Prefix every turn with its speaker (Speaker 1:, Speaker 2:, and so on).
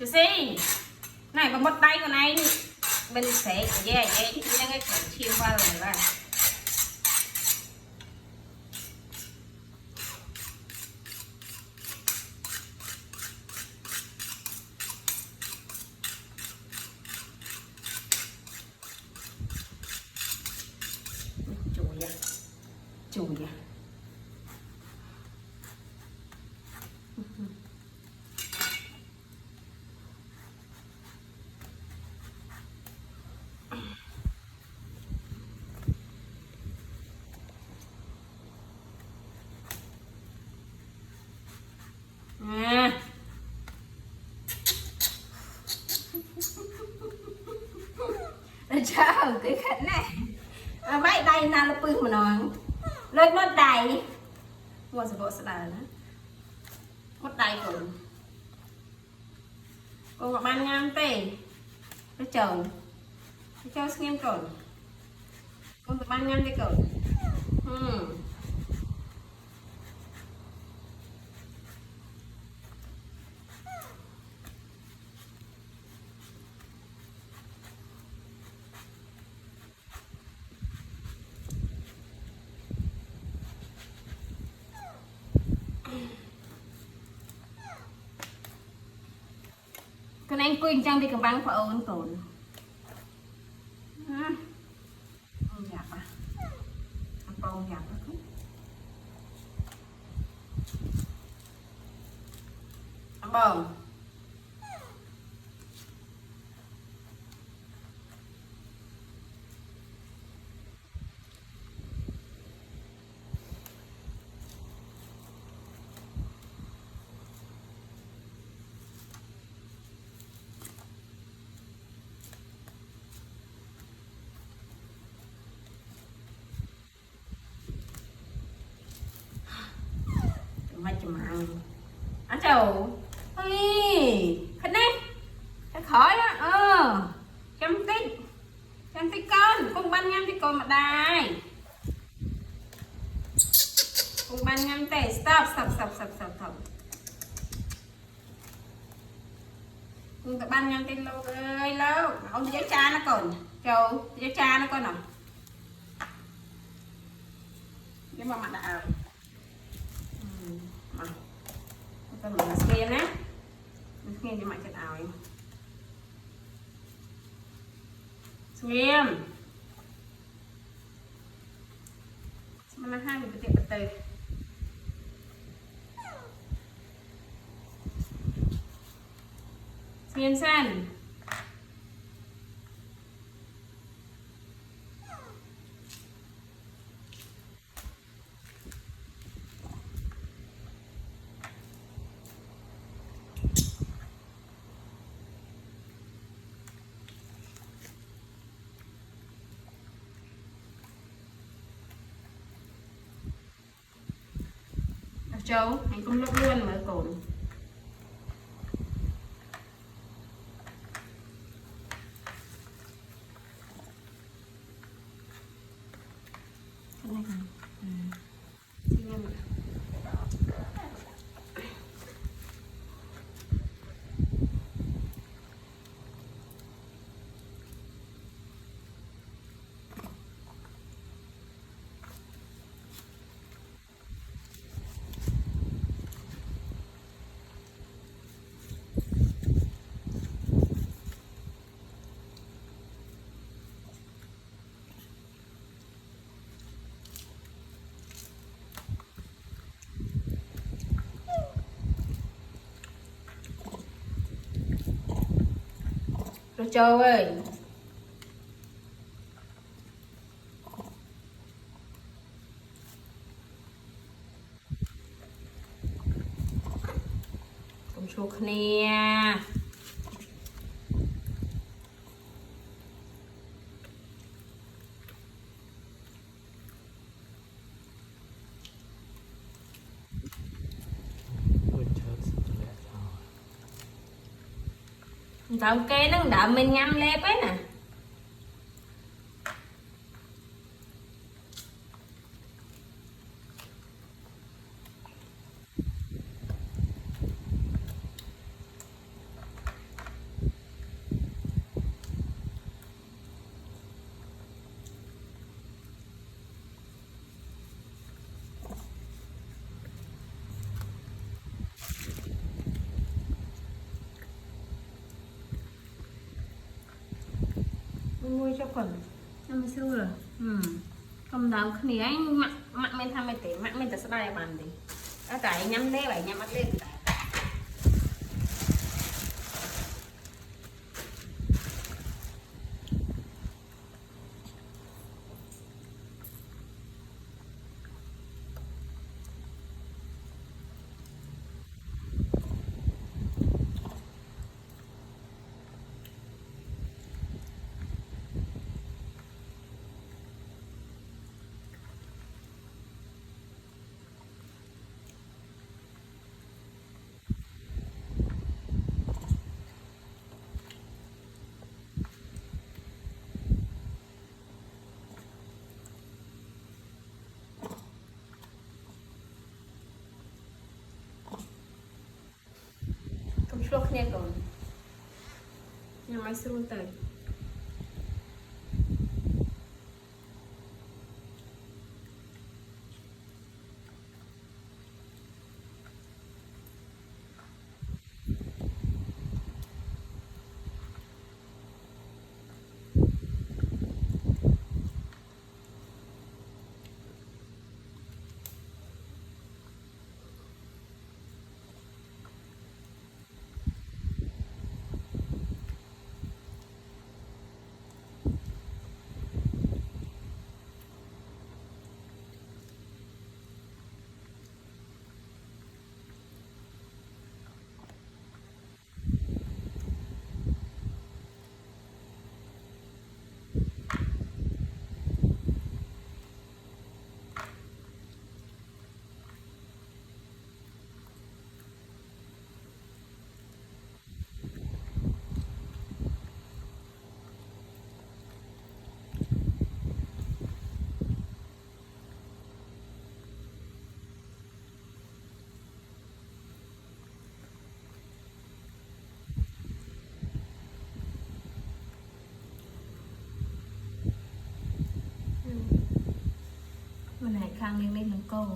Speaker 1: Chú xí này có một tay của này bên sẽ dễ dễ chứ cái chiên qua rồi là chùi à chờ cái khẩn này vậy đây là pưng mà nó lên mất đầy mua sự bộ sẽ là mất đầy còn có ban ngang tê nó chờ nó cho xem rồi con ban ngang cái cỡ con anh quên trang bị cầm băng phải ôn tổn nhạt à bông nhạt đó bông mà chùm ăn chầu ơi khách này khách khỏi đó chăm tích con ban ngăn thì con mà đài con ban ngăn tè stop con ban ngăn tên lâu ơi lâu ông thì giấy cha nó còn chầu giấy cha nó coi nào nhưng mà mặt đạo kita mau skin ya skin cuma cet awal skin sebenarnya betul skin san Châu, anh cũng lốc luôn mà cồn cái này xin em Châu ơi cùng chụp nè tao kê nó đậm mình ngâm lép ấy nè mua cho phần năm xưa rồi không đâu khi ấy mặt mình tham mày tỉ mặt mình ta sẽ bay bàn đi ở tại nhắm đế vậy nhắm mắt lên không chua nha còn nhà máy xương tới mình hãy khang lên lên cô